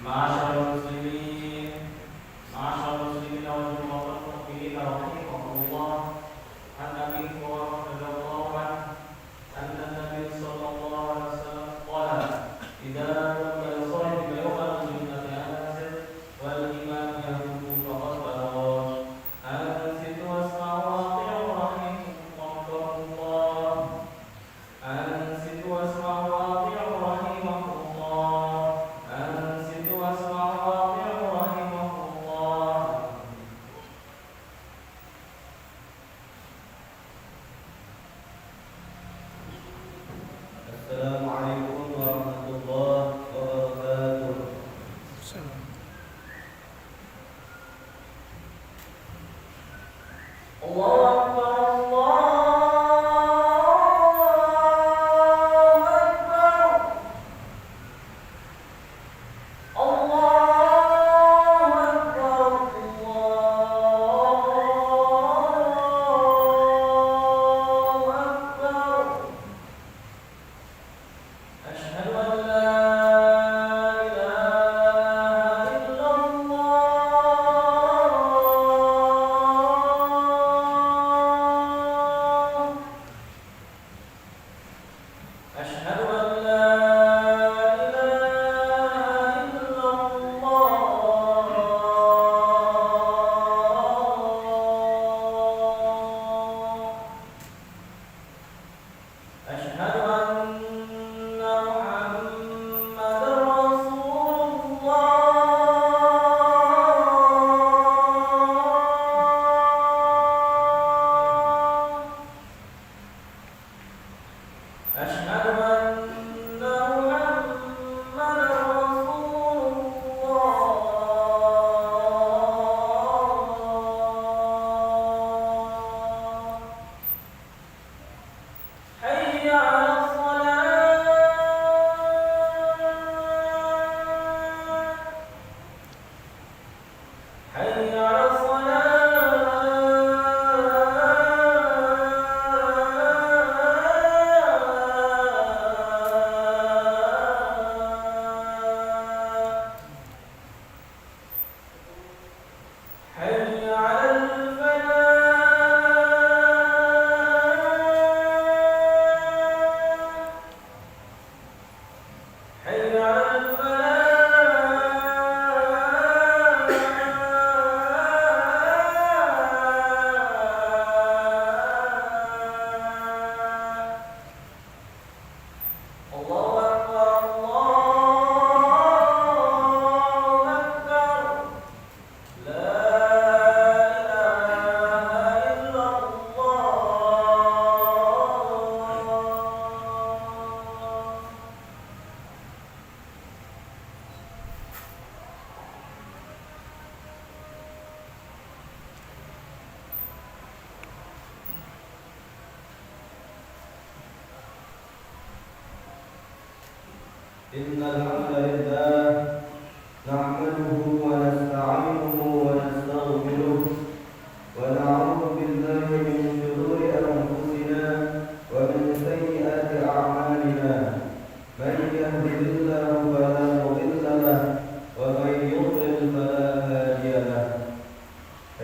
معاشر المسلمين والجمهور المؤمنين رحمكم الله. عن أبي هريرة رضي الله عنه أن النبي صلى الله عليه وسلم قال: إذا كنت لصاحب يؤمن جنة أنزل والإمام يهده فقد بلغ. أنزل واسمع وأطيع رحمكم الله. أنزل واسمع وأطيع رحمكم الله. أنزل واسمع وأطيع رحمكم الله. السلام عليكم ورحمة الله وبركاته. الله أكبر أشهد أن لا إله إلا الله. أشهد أن لا إله إلا الله. أشهد أن محمدا رسول الله. أشهد أن محمدا رسول الله. حي على الصلاة. حي على الصلاة. حي على الفلاح. حي على الفلاح. الله أكبر الله أكبر. لا إله إلا الله. إن الحمد لله نحمده ونستعينه ونستغفره ونعوذ بالله من شرور أنفسنا ومن سيئات أعمالنا. من يهده الله فلا مضل له ومن يضلل فلا هادي له.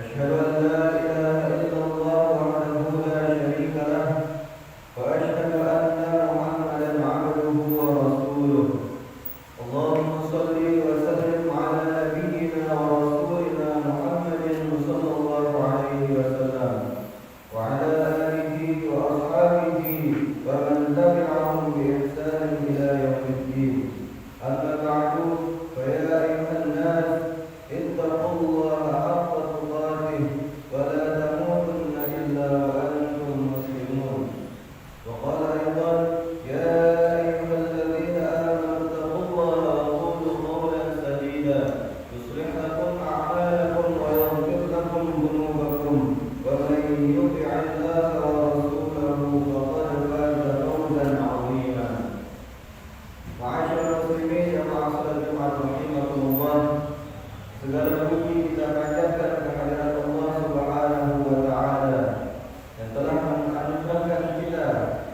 أشهد أن لا إله إلا الله وحده لا شريك له وأشهد أن محمدا عبده ورسوله. اللهم صل وسلم على نبينا ورسولنا محمد صلى الله عليه وسلم وعلى آله وأصحابه ومن تبعهم بإحسان إلى يوم الدين. أما بعد فيا أيها الناس اتقوا الله حق تقاته ولا تموتن إلا وأنتم مسلمون. وقال أيضا: يا أيها الذين آمنوا اتقوا الله وقولوا قولا سديدا يصلح لكم أعمالكم ويغفر لكم ذنوبكم ومن يطع الله ورسوله فقد فاز فوزا عظيما. معاشر المسلمين يا معاشر الجماعة رحمكم الله. Segala puji kita panjatkan kehadirat Allah Subhanahu wa taala yang telah menganugerahkan kita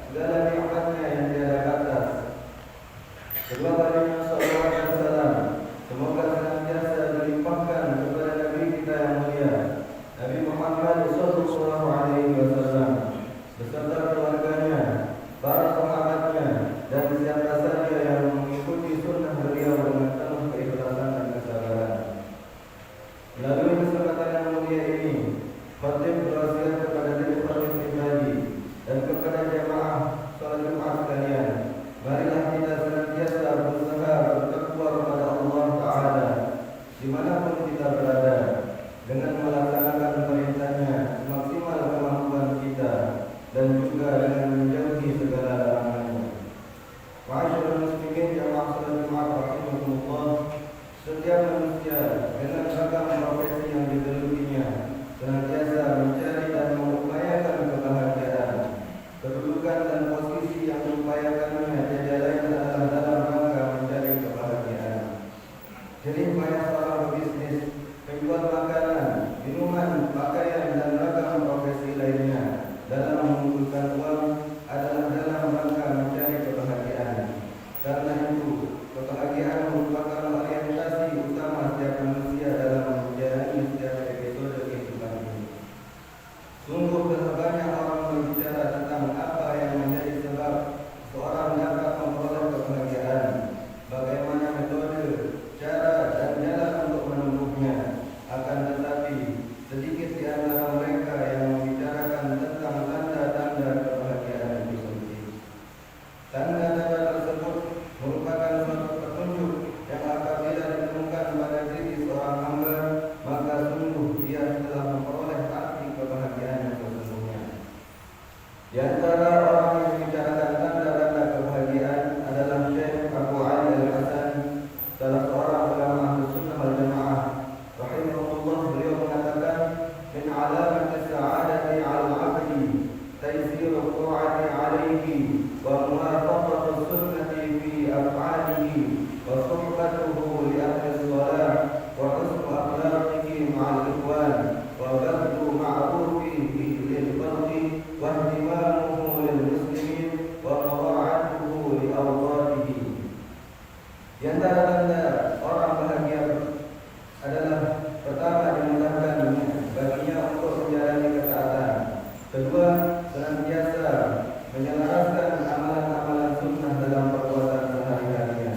segala nikmatnya yang tiada batas. Kedua kalinya salawat dan salam semoga Jadi banyak seorang berbisnis, menjual makanan, minuman, pakaian dan ragam profesi lainnya dalam mengumpulkan uang adalah dalam rangka mencari kebahagiaan. Karena itu, kebahagiaan merupakan orientasi utama setiap manusia dalam menjalani setiap episode kehidupan ini. Sungguh telah banyak orang berbicara tentang apa yang menjadi sebab seorang dapat memperoleh kebahagiaan, bagaimana metode, cara dan jalan untuk menempuhnya. Akan tetapi, sedikit di antara mereka yang membicarakan tentang tanda-tanda kebahagiaan itu sendiri. Tanda-tanda tersebut merupakan suatu petunjuk yang apabila ditemukan pada diri seorang hamba, maka sungguh ia telah memperoleh arti kebahagiaan yang sesungguhnya. Di antara orang yang membicarakan tanda-tanda kebahagiaan adalah Syekh Abu Ali Al-Hasan, salah seorang ulama Ahlus Sunnah wal Jamaah. Rahimahullah, beliau mengatakan, min alamat as-sa'adati 'ala al-'abdi taysiru ta'ati 'alaihi wa muwafaqatu sunnati fi af'alihi wa suhbatuhu li ahli shalah wa husnu akhlaqihi ma'al ikhwan wa badlu ma'rufihi lil khalqi wa ihtimamuhu lil muslimin wa mura'atuhu li awqatihi. Di antara tanda orang bahagia adalah pertama, dimudahkan baginya untuk menjalani ketaatan. Kedua, senantiasa menyelaraskan amalan-amalan sunnah dalam perbuatan sehari-harinya.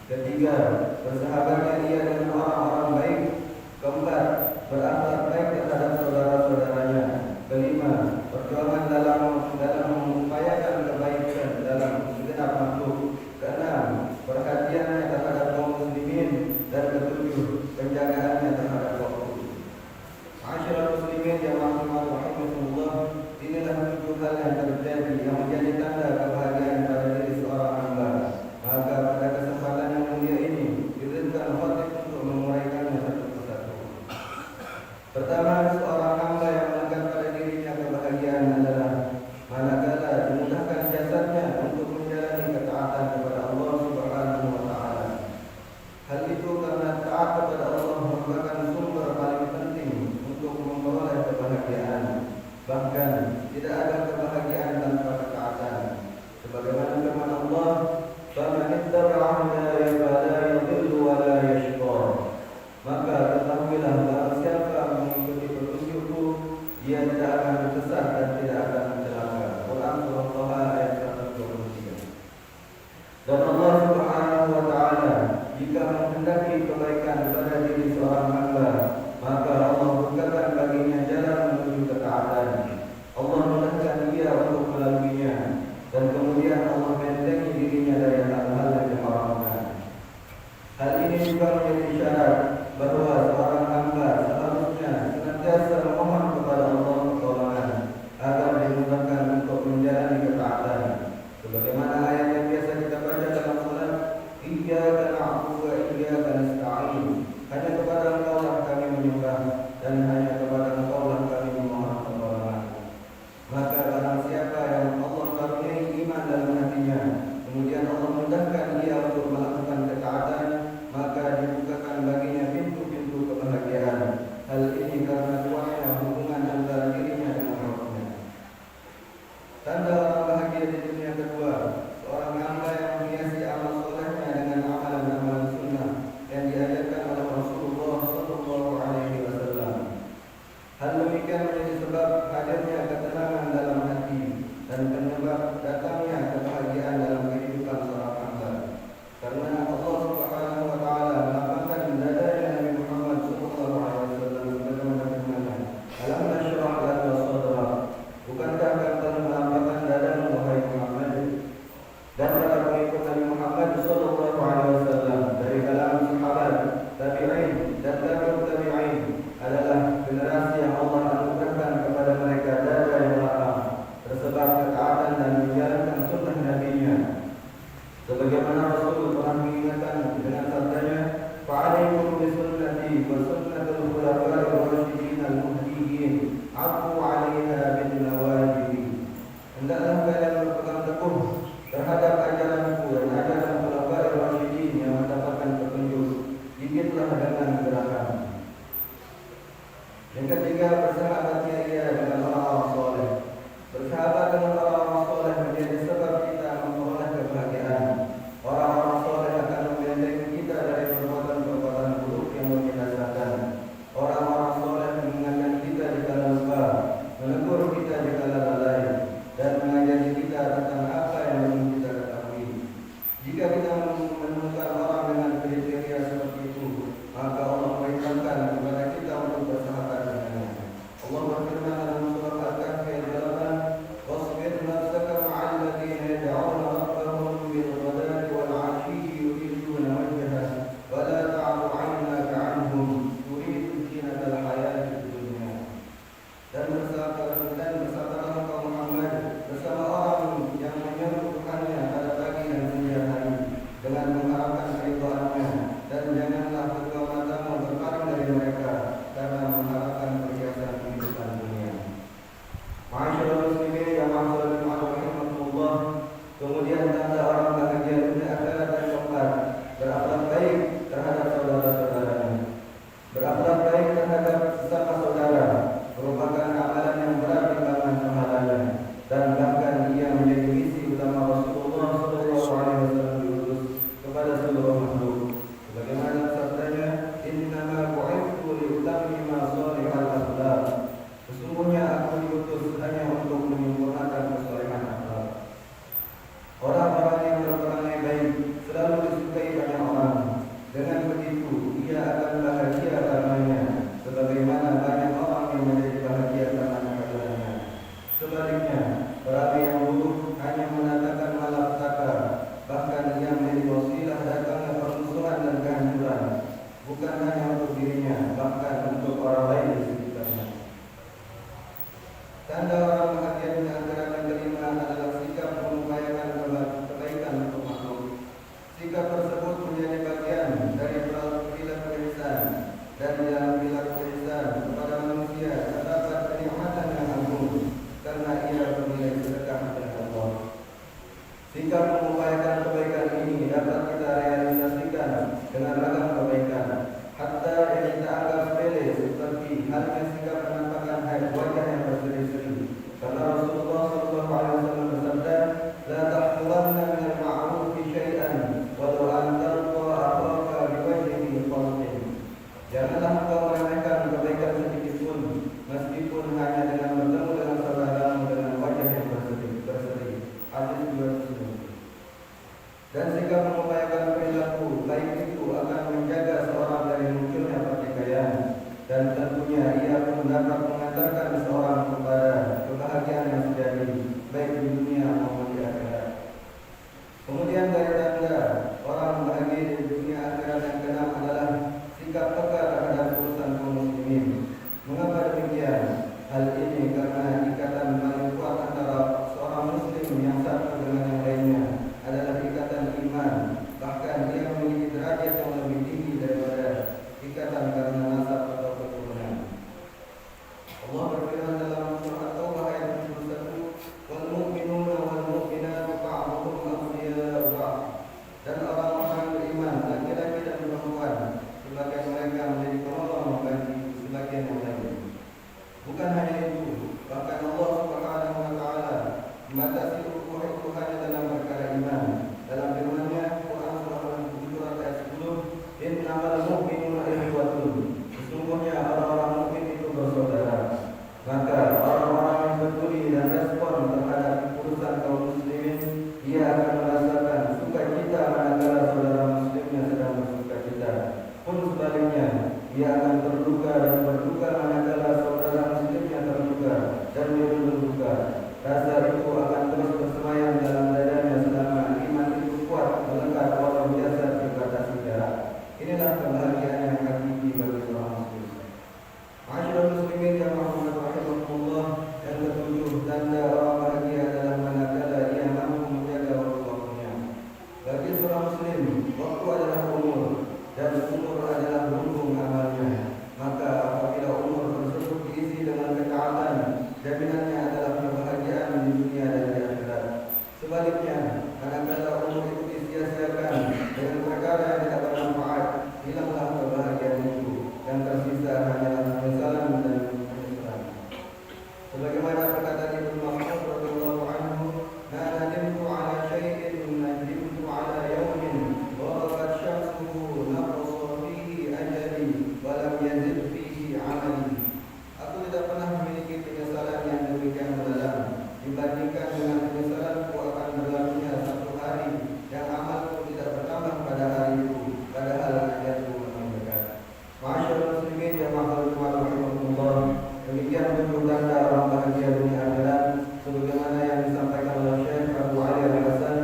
Ketiga, bersahabatnya ia dengan orang-orang baik. Keempat, berakhlak baik terhadap saudara-saudaranya. Kelima, perjuangan dalam mengupayakan kebaikan dalam segenap makhluk. Keenam, perhatiannya terhadap kaum muslimin. Dan ketujuh, penjagaannya terhadap waktu. Ma'asyiral muslimin yang rahimahullah, inilah 7 hal yang terjadi yang menjadi tanda kebahagiaan pada diri seorang hamba. Maka pada kesempatan yang mulia ini, izinkan khatib untuk menguraikannya satu persatu. Pertama, seorang hamba yang melekat pada dirinya kebahagiaan adalah manakala dimudahkan jasadnya untuk menjalani ketaatan kepada Allah Subhanahu wa taala. Hal itu karena taat kepada Allah merupakan sumber paling penting untuk memperoleh kebahagiaan. Bahkan tidak ada kebahagiaan tanpa ketaatan. Sebagaimana firman Allah, "Faman ittaba'a hudaya fala yadhillu wa la yashqa." Maka ketahuilah barang siapa mengikuti petunjukku, dia tidak akan tersesat dan tidak akan celaka. Quran surah Taha ayat 123. Dan Allah Subhanahu wa taala jika menghendaki kebaikan pada diri seorang hamba, maka Allah bukakan baginya jalan menuju ketaatan. Allah mudahkan dia untuk melaluinya, dan kemudian Allah bentengi dirinya dari hal-hal yang diharamkan. Hal ini juga menjadi syarat bahawa seorang hamba seharusnya senantiasa memohon kepada Allah pertolongan agar dimudahkan untuk menjalani ketaatan. Sebagaimana ayat yang biasa kita baca dalam salat, "Iyyaka na'budu wa iyyaka nasta'in." Hanya kepada Engkau lah kami menyembah dan hanya kepada Engkau lah kami memohon pertolongan. Maka barang siapa yang Allah karuniai iman dalam hatinya, kemudian Allah mudahkan dia untuk melakukan ketaatan, maka dibukakan baginya pintu-pintu kebahagiaan. Hal ini karena kuatnya hubungan antara dirinya dengan Rabbnya. Tanda orang bahagia di dunia kedua, seorang hamba yang menghiasi amal solehnya dengan amalan-amalan sunnah yang diajarkan oleh Rasulullah SAW. Hal demikian menjadi sebab hadirnya ketenangan dalam hati dan penyebab datangnya kebahagiaan dalam kehidupan seorang hamba. Karena Allah Subhanahu wa taala melapangkan dadanya Nabi Muhammad SAW sebagaimana firman-Nya, "Alam nashrah laka sadrak." Bukankah kami telah melapangkan dadamu wahai Muhammad? Dan para pengikut Nabi Muhammad SAW dari kalangan sahabat, tabi'in dan tabi'ut tabi'in adalah generasi yang Allah anugerahkan kepada mereka dada yang lapang, tersebar ketaatan dan menjalankan sunnah Nabi-Nya. Sebagaimana Rasul pernah mengingatkan dengan sabdanya, "Fa'alaikum bisunnati wa sunnatul khulafa'ir rasyidin al-mahdiyyin, 'addu 'alaiha bin nawajib." Hendaklah kalian berpegang teguh terhadap ajaranku dan ajaran khulafa'ir rasyidin yang mendapatkan petunjuk. Gigitlah itu ia akan bahagia karenanya, sebagaimana banyak orang yang menjadi bahagia karena kepadanya. Sebaliknya, perawi yang buruk hanya menatakan malapetaka, bahkan ia menjadi wasilah datangnya permusuhan dan kehancuran, bukan hanya untuk dirinya, bahkan untuk orang lain di sekitarnya. Tanda orang bahagia di antara yang kelima adalah sikap mengupayakan kebaikan untuk makhluk. Sikap tersebut menjadi bagian dari perilaku ihsan, dan di dalam perilaku ihsan kepada manusia terdapat kenikmatan yang agung karena ia bernilai sedekah kepada Allah. Sikap mengupayakan kebaikan ini dapat kita realisasikan dengan ragam kebaikan, hatta yang kita anggap sepele seperti halnya sikap menampakkan wajah yang berseri-seri. Karena Rasulullah SAW bersabda, "La tahqiranna min al-ma'ruf syai'an walau an talqa akhaka biwajhin talqin." Janganlah engkau meremehkan kebaikan sedikit pun, meskipun hanya dengan bertemu dengan saudaramu dengan wajah yang berseri. Hadis 200. Dan sikap mengupayakan perilaku baik itu akan menjaga seorang dari munculnya pertikaian, dan tentunya ia pun dapat mengantarkan seorang kepada kebahagiaan yang sejati, baik di dunia maupun di akhirat. Kemudian dari tanda orang bahagia di dunia akhirat yang keenam adalah sikap peka terhadap urusan kaum muslimin. Mengapa demikian? Hal ini karena ikatan paling kuat antara seorang muslim yang satu dengan yang lainnya adalah ikatan iman. Bahkan dia memiliki derajat yang lebih tinggi daripada ikatan karena nasab atau keturunan. Allah berfirman dalam surah At-Taubah ayat 71, "Wal mu'minuna wal mu'minatu ba'dhuhum awliya'u ba'd." Dan orang-orang beriman, laki-laki dan perempuan, sebagian mereka menjadi penolong bagi sebagian yang lain. Bukan hanya itu, bahkan Allah Subhanahu wa taala membatasi hukum itu hanya dalam perkara iman. Dalam firman-Nya, Quran surah 7 ayat 10, "Innamal mu'minuna ikhwatun." Sesungguhnya orang-orang mukmin itu bersaudara. Maka orang-orang yang peduli dan respon terhadap urusan kaum muslimin, ia akan merasakan sukacita manakala saudara muslimnya sedang bersukacita. Pun sebaliknya, ia akan terluka dan berduka manakala saudara muslimnya terluka dan menjadi berduka. Rasa itu akan terus bersemayam dalam dadanya selama iman itu kuat melekat walau jasad dibatasi jarak. Inilah kebahagiaan yang hakiki bagi seorang muslim. Ma'asyiral muslimin yang rahimahumullah, yang ketujuh tanda orang bahagia adalah manakala ia mampu menjaga waktu-waktunya. Bagi seorang muslim, waktu adalah umur, dan umur adalah lumbung amalnya. Maka apabila umur tersebut diisi dengan ketaatan, jaminannya adalah kebahagiaan di dunia dan di akhirat. Sebaliknya, manakala umur itu disia-siakan dengan perkara yang tidak bermanfaat, hilanglah kebahagiaan itu, yang tersisa hanyalah penyesalan dan penyesalan. Sebagaimana perkataan Ibnu Mas'ud radhiyallahu anhu, "Ma nadimtu 'ala syai'in nadimtu 'ala yawmin gharabat syamsuhu naqasa fihi ajali wa lam yazid fihi 'amali." Aku tidak pernah memiliki penyesalan yang demikian mendalam dibandingkan dengan penyesalanku akan berlalunya satu hari yang amalku tidak bertambah pada hari itu, padahal ajalku memang dekat. Ma'asyiral muslimin jamaah rahimahumullah, demikian bentuk tanda orang bahagia dunia akhirat sebagaimana yang disampaikan oleh Syekh Abu Ali Al-Hasan.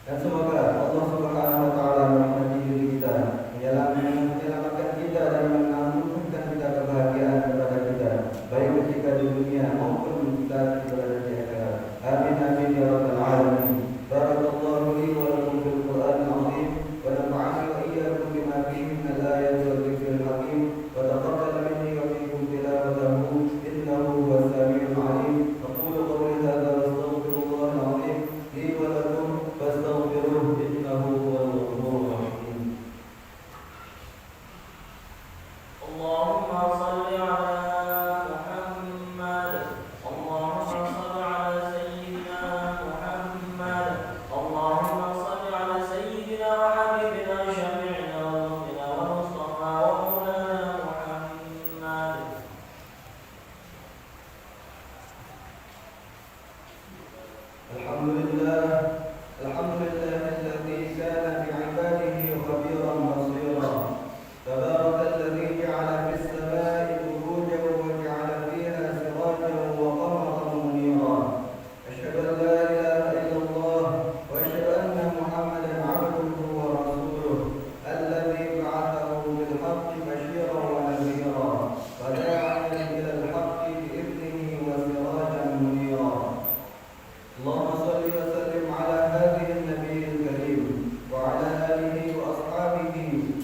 Dan semoga Allah Subhanahu wa taala merahmati diri kita, menyelamatkan kita dan mengampunkan kita kebahagiaan kepada kita, baik ketika di dunia maupun kita berada di akhirat. Amin amin ya rabbal alamin. Barakallahu li wa lakum fil Qur'anil azim, wa nafa'ani wa iyyakum bima fihi min al-ayati wal dhikril hakim, wa taqabbal minni wa minkum tilawatahu innahu huwas samiul alim. Aqulu qawli hadza wa astaghfirullahal azim li wa lakum fastaghfiruhu innahu huwal ghafurur rahim.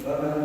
Bahkan